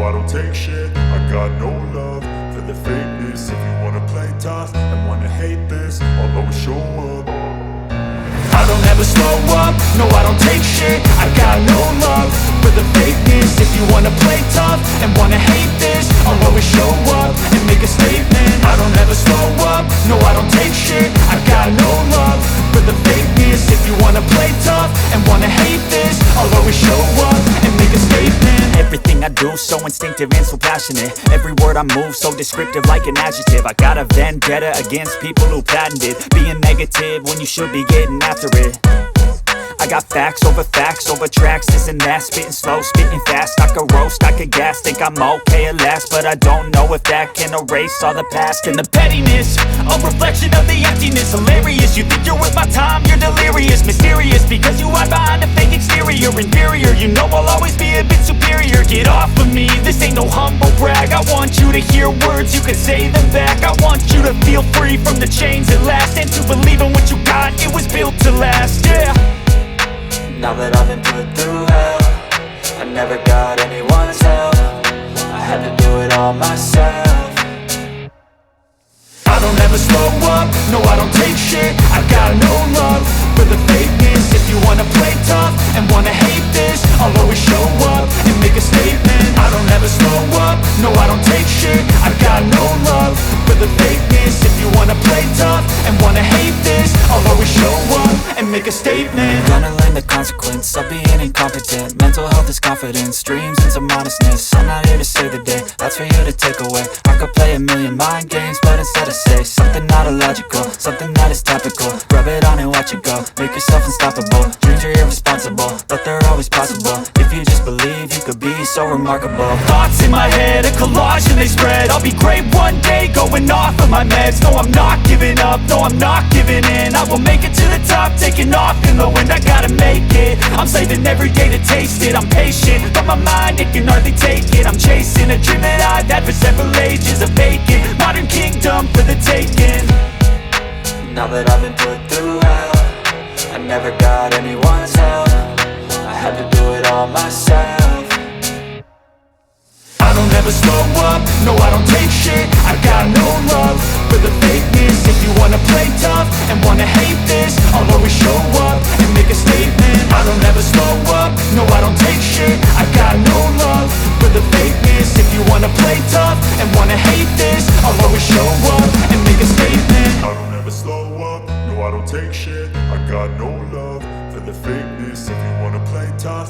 I don't take shit. I got no love for the fakeness. If you wanna play tough and wanna hate this, I'll always show up. I don't ever slow up, no I don't take shit. I got no love for the fakeness. If you wanna play tough and wanna hate this, I'll always show up and make a statement. I don't ever slow up, no I don't take shit. I got no love for the fakeness. If you wanna play tough and wanna hate this, I'll always show up and make a statement. Everything I do so instinctive and so passionate. Every word I move so descriptive like an adjective. I got a vendetta against people who patented being negative when you should be getting after it. I got facts over tracks, this and that. Spitting slow, spitting fast. I could roast, I could gas. Think I'm okay at last, but I don't know if that can erase all the past. And the pettiness, a reflection of the emptiness. Hilarious, you think you're worth my time, you're delirious. Mysterious, because you hide behind a fake exterior. Inferior, you know I'll always be a bit superior. Get off of me, this ain't no humble brag. I want you to hear words, you can say them back. I want you to feel free from the chains at last, and to believe in what you got, it was built to last, yeah. Now that I've been put through hell, I never got anyone's help. I had to do it all myself. I don't ever slow up, no I don't take shit. I got no love for the fakeness. If you wanna play tough and wanna hate this, I'll always show up and make a statement. I don't ever slow up, no I don't take shit. I got no love for the fakeness. If you wanna play tough and wanna hate this, I'll always show up and make a statement. Gonna learn the consequence of being incompetent. Mental health is confidence, dreams and some modestness. I'm not here to save the day, that's for you to take away. I could play a million mind games, but instead I say something not illogical, something that is topical. Rub it on and watch it go, make yourself unstoppable. Dreams are irresponsible, but they're always possible. If you just believe, you could be so remarkable. Thoughts in my head, a collage and they spread. I'll be great one day, going off of my meds. No, I'm not giving up, no, I'm not giving in. I will make it to the top, taking off in the wind. I gotta make it, I'm saving every day to taste it. I'm patient, but my mind, it can hardly take it. I'm chasing a dream that I've had for several ages. A vacant, modern kingdom for the taking. Now that I've been put through hell, I never got anyone's help. I had to do it all myself. I don't ever slow up, no I don't take shit. I got no love for the fakeness. If you wanna play tough and wanna hate this, I'll always show up and make a statement. I don't ever slow up, no I don't take shit. I got no love for the fakeness. If you wanna play tough and wanna hate this, I'll always show up and make a statement. I don't ever slow up, no I don't take shit. I got no love for the fakeness. If you wanna play tough